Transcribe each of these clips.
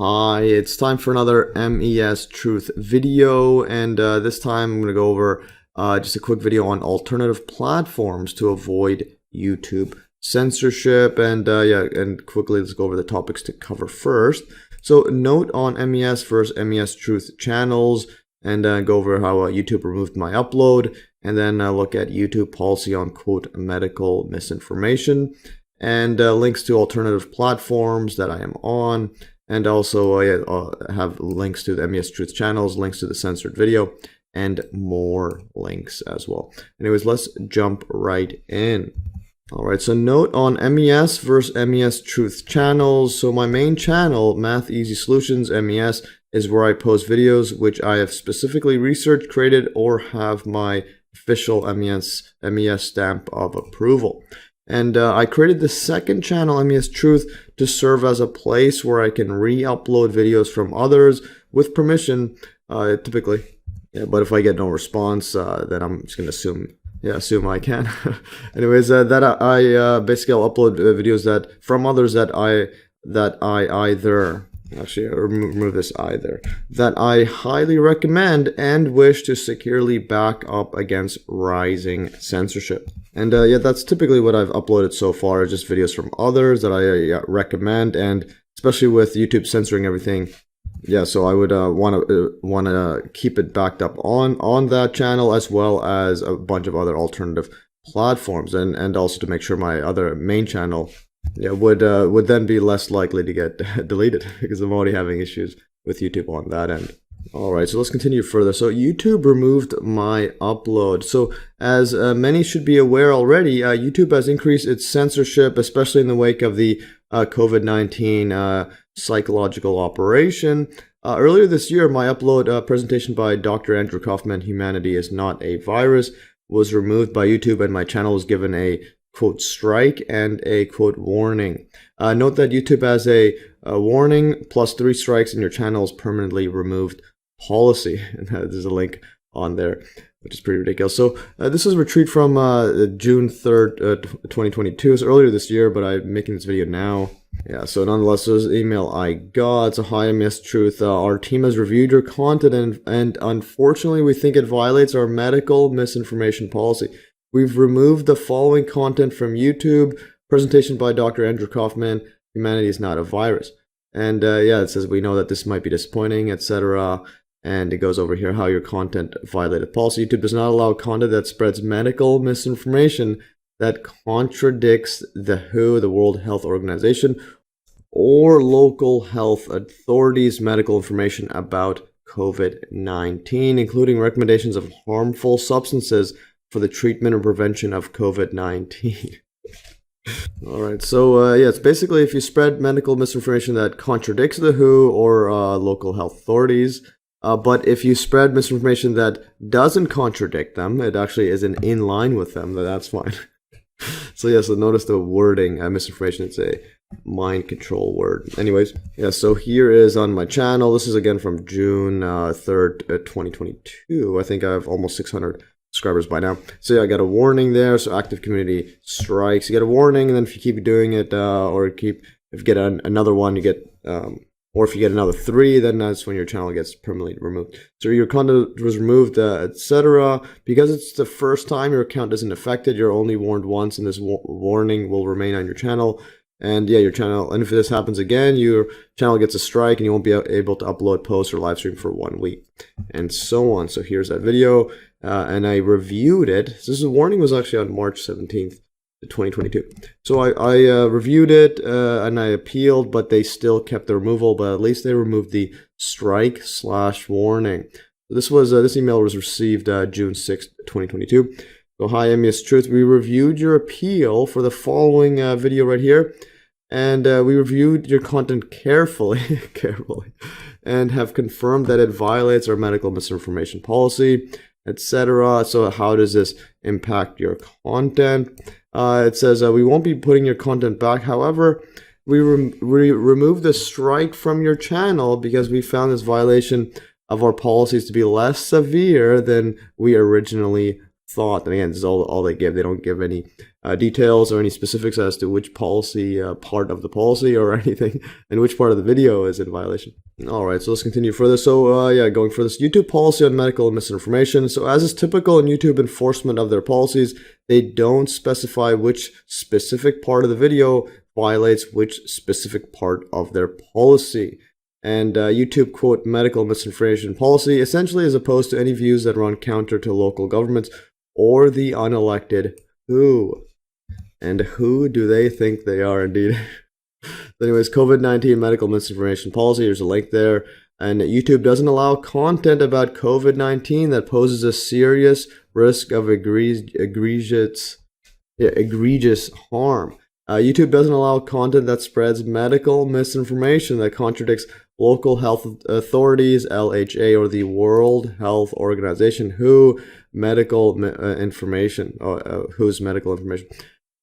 Hi, it's time for another MES Truth video, and this time I'm going to go over just a quick video on alternative platforms to avoid YouTube censorship, and and quickly let's go over the topics to cover first. So note on MES versus MES Truth Channels, and go over how YouTube removed my upload, and then look at YouTube policy on quote medical misinformation, and links to alternative platforms that I am on. And also have links to the MES Truth Channels, links to the censored video, and more links as well. Anyways, let's jump right in. All right, so note on MES versus MES Truth Channels. So my main channel, Math Easy Solutions, MES, is where I post videos which I have specifically researched, created, or have my official MES stamp of approval. And I created the second channel, MES Truth, to serve as a place where I can re-upload videos from others with permission, typically. Yeah, but if I get no response, then I'm just going to assume I can. Anyways, that I basically I'll upload videos that from others that I either, actually remove this either, that I highly recommend and wish to securely back up against rising censorship. And yeah, that's typically what I've uploaded so far, just videos from others that I recommend, and especially with YouTube censoring everything, yeah, so I would want to keep it backed up on that channel, as well as a bunch of other alternative platforms, and also to make sure my other main channel, yeah, would then be less likely to get deleted, because I'm already having issues with YouTube on that end. All right, so let's continue further. So YouTube removed my upload. So as many should be aware already, YouTube has increased its censorship, especially in the wake of the COVID-19 psychological operation. Earlier this year, my upload presentation by Dr. Andrew Kaufman, Humanity is Not a Virus, was removed by YouTube, and my channel was given a quote strike and a quote warning. Note that YouTube has a warning plus 3 strikes and your channel is permanently removed policy. And there's a link on there, which is pretty ridiculous. So this is a retreat from June 3rd, 2022. So earlier this year, but I'm making this video now. Yeah, so nonetheless, there's an email I got. It's a hi, MES Truth. Our team has reviewed your content, and unfortunately, we think it violates our medical misinformation policy. We've removed the following content from YouTube. Presentation by Dr. Andrew Kaufman, Humanity is Not a Virus. And yeah, it says we know that this might be disappointing, etc. And it goes over here how your content violated policy. YouTube does not allow content that spreads medical misinformation that contradicts the WHO, the World Health Organization, or local health authorities' medical information about COVID-19, including recommendations of harmful substances for the treatment and prevention of COVID-19. All right, so yeah, it's basically if you spread medical misinformation that contradicts the WHO or local health authorities, but if you spread misinformation that doesn't contradict them, it actually isn't in line with them, then that's fine. So yeah, so notice the wording, misinformation, it's a mind control word. Anyways, yeah, so here is on my channel. This is again from June 3rd, 2022. I think I have almost 600 subscribers by now. So yeah, I got a warning there. So active community strikes, you get a warning, and then if you keep doing it, if you get another one, you get, or if you get another 3, then that's when your channel gets permanently removed. So your content was removed, etc. Because it's the first time your account isn't affected, you're only warned once, and this warning will remain on your channel. And yeah, your channel, and if this happens again, your channel gets a strike and you won't be able to upload, posts, or live stream for 1 week, and so on. So here's that video, and I reviewed it. So this warning was actually on March 17th. 2022. So I reviewed it and I appealed, but they still kept the removal, but at least they removed the strike/warning. This email was received June 6th, 2022. So hi, MES Truth. We reviewed your appeal for the following video right here, and we reviewed your content carefully, and have confirmed that it violates our medical misinformation policy, etc. So how does this impact your content? It says we won't be putting your content back. However, we removed the strike from your channel because we found this violation of our policies to be less severe than we originally thought. And again, this is all they give. They don't give any details or any specifics as to which policy, part of the policy or anything, and which part of the video is in violation. All right, so let's continue further. So yeah, going for this YouTube policy on medical misinformation. So as is typical in YouTube enforcement of their policies, they don't specify which specific part of the video violates which specific part of their policy. And YouTube, quote, medical misinformation policy essentially is opposed to any views that run counter to local governments or the unelected who. And who do they think they are indeed? Anyways, COVID-19 medical misinformation policy, here's a link there. And YouTube doesn't allow content about COVID-19 that poses a serious risk of egregious harm. YouTube doesn't allow content that spreads medical misinformation that contradicts local health authorities, LHA, or the World Health Organization, WHO, medical information, WHO's medical information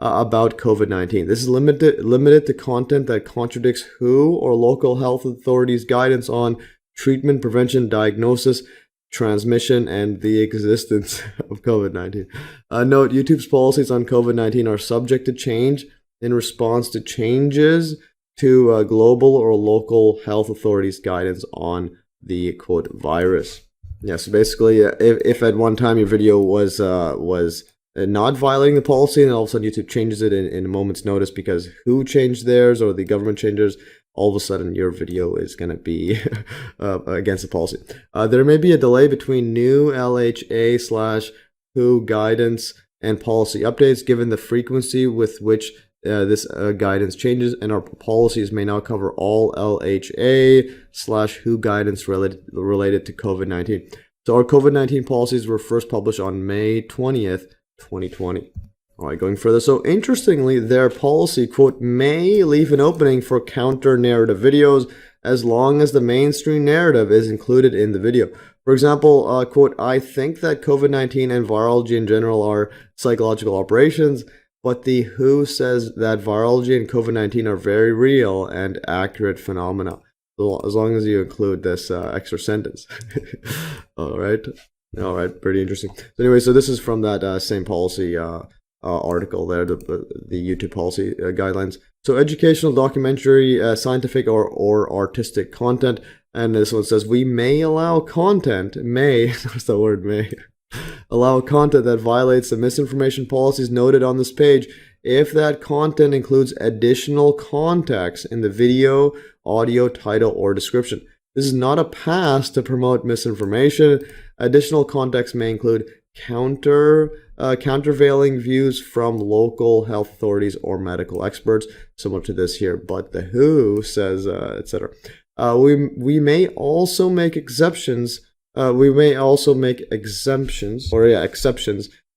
about COVID-19. This is limited to content that contradicts WHO or local health authorities' guidance on treatment, prevention, diagnosis, transmission, and the existence of COVID-19. Note, YouTube's policies on COVID-19 are subject to change in response to changes to global or local health authorities' guidance on the, quote, virus. Yeah, so basically, if at one time your video was not violating the policy, and all of a sudden YouTube changes it in a moment's notice because who changed theirs or the government changes, all of a sudden your video is going to be against the policy. There may be a delay between new LHA/WHO guidance and policy updates given the frequency with which this guidance changes, and our policies may now cover all LHA/WHO guidance related to COVID-19. So our COVID-19 policies were first published on May 20th, 2020. All right, going further. So interestingly, their policy, quote, may leave an opening for counter-narrative videos as long as the mainstream narrative is included in the video. For example, quote, I think that COVID-19 and virology in general are psychological operations, but the WHO says that virology and COVID-19 are very real and accurate phenomena. So as long as you include this extra sentence. All right, pretty interesting. So anyway, so this is from that same policy article there, the YouTube policy guidelines. So educational, documentary, scientific, or artistic content. And this one says, we may allow content, that's the word may, allow content that violates the misinformation policies noted on this page if that content includes additional context in the video, audio, title, or description. This is not a pass to promote misinformation. Additional context may include countervailing views from local health authorities or medical experts, similar to this here, but the WHO says, etc. We may also make exceptions. Exceptions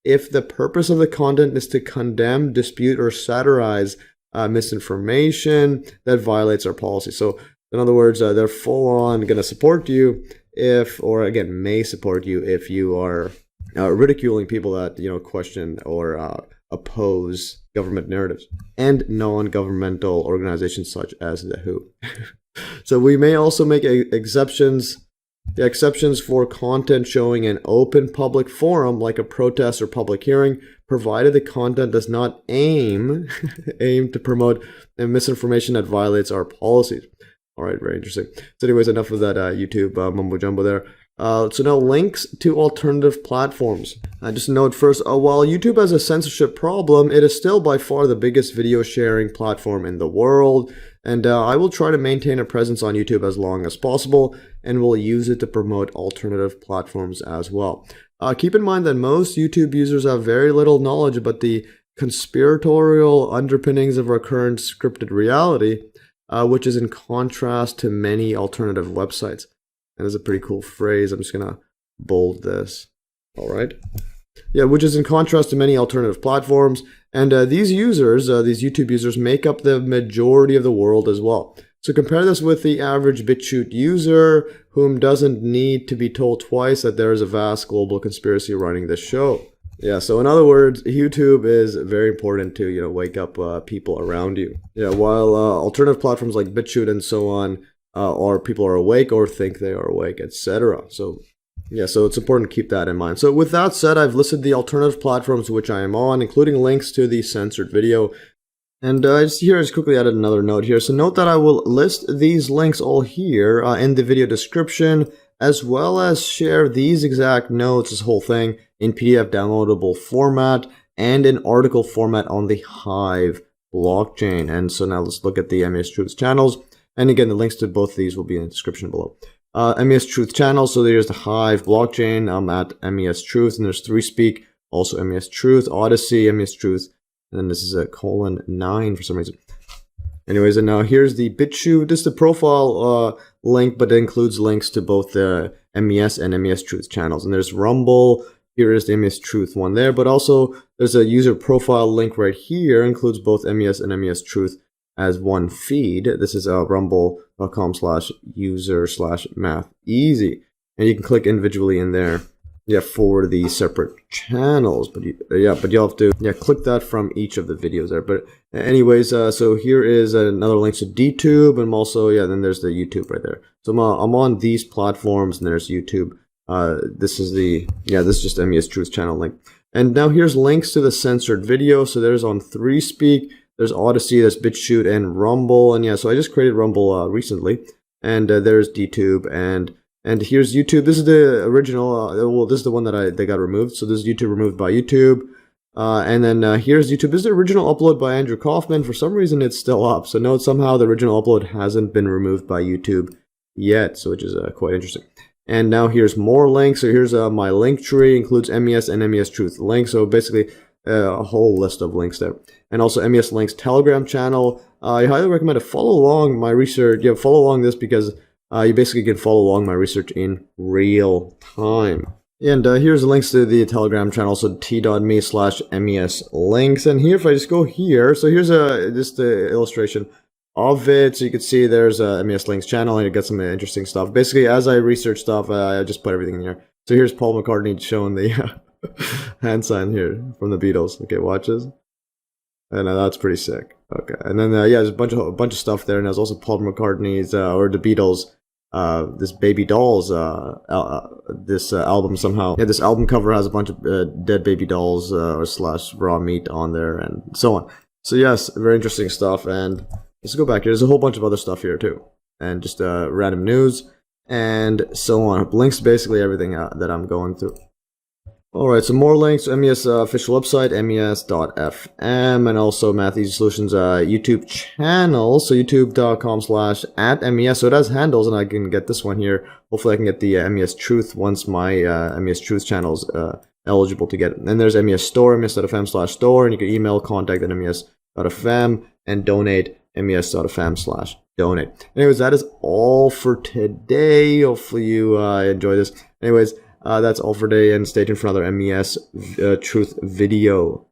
if the purpose of the content is to condemn, dispute, or satirize misinformation that violates our policy. So, in other words, they're full on going to support you may support you if you are ridiculing people that question or oppose government narratives and non-governmental organizations such as the WHO. So we may also make exceptions. The exceptions for content showing an open public forum like a protest or public hearing, provided the content does not aim to promote misinformation that violates our policies. All right, very interesting. So anyways, enough of that YouTube mumbo jumbo there. So now links to alternative platforms. Just a note first, while YouTube has a censorship problem, it is still by far the biggest video sharing platform in the world. And I will try to maintain a presence on YouTube as long as possible, and will use it to promote alternative platforms as well. Keep in mind that most YouTube users have very little knowledge about the conspiratorial underpinnings of our current scripted reality, which is in contrast to many alternative websites. That is a pretty cool phrase. I'm just going to bold this. All right. Yeah, which is in contrast to many alternative platforms. And these YouTube users, make up the majority of the world as well. So compare this with the average BitChute user, whom doesn't need to be told twice that there is a vast global conspiracy running this show. Yeah, so in other words, YouTube is very important to wake up people around you. Yeah, while alternative platforms like BitChute and so on, or people are awake or think they are awake, etc. So Yeah, so it's important to keep that in mind. So with that said, I've listed the alternative platforms which I am on, including links to the censored video. And I just quickly added another note here. So note that I will list these links all here in the video description, as well as share these exact notes, this whole thing, in PDF downloadable format and in article format on the Hive blockchain. And so now let's look at the MES Truth Channels. And again, the links to both of these will be in the description below. MES Truth Channels, so there's the Hive blockchain. I'm at MES Truth, and there's 3Speak, also MES Truth, Odyssey, MES Truth, and then this is a :9 for some reason. Anyways, and now here's the BitChute. This is the profile link, but it includes links to both the MES and MES Truth channels. And there's Rumble. Here is the MES Truth one there, but also there's a user profile link right here. It includes both MES and MES Truth as one feed. This is rumble.com/user/matheasy. And you can click individually in there. Yeah, for the separate channels, but you'll have to click that from each of the videos there. But anyways, so here is another link to DTube, and also then there's the YouTube right there. So I'm on these platforms, and there's YouTube. This is just MES Truth channel link. And now here's links to the censored video. So there's on 3Speak, there's Odyssey, there's BitChute, and Rumble. And so I just created Rumble recently, and there's DTube and here's YouTube. This is the original. This is the one that they got removed. So this is YouTube removed by YouTube. And then here's YouTube. This is the original upload by Andrew Kaufman. For some reason, it's still up. So note somehow the original upload hasn't been removed by YouTube yet. So which is quite interesting. And now here's more links. So here's my link tree, includes MES and MES Truth links. So basically a whole list of links there. And also MES Links Telegram channel. I highly recommend to follow along my research. Follow along this because you basically can follow along my research in real time. And here's the links to the Telegram channel, so t.me/MES links. And here, if I just go here, so here's just the illustration of it. So you can see there's a MES links channel, and it gets some interesting stuff. Basically, as I research stuff, I just put everything in here. So here's Paul McCartney showing the hand sign here from the Beatles. Okay, watch this. And that's pretty sick. Okay, and then there's a bunch of stuff there, and there's also Paul McCartney's or the Beatles. This Baby Dolls this album somehow. This album cover has a bunch of dead baby dolls / raw meat on there and so on. So yes, very interesting stuff. And let's go back here. There's a whole bunch of other stuff here too, and just random news and so on. Links to basically everything that I'm going through. Alright, so more links, MES official website, mes.fm, and also Math Easy Solutions YouTube channel, so youtube.com/@MES, so it has handles, and I can get this one here. Hopefully I can get the MES Truth once my MES Truth channel's eligible to get it. And then there's MES Store, mes.fm/store, and you can email contact@mes.fm and donate mes.fm/donate. Anyways, that is all for today. Hopefully you enjoy this. Anyways, that's all for today, and stay tuned for another MES Truth video.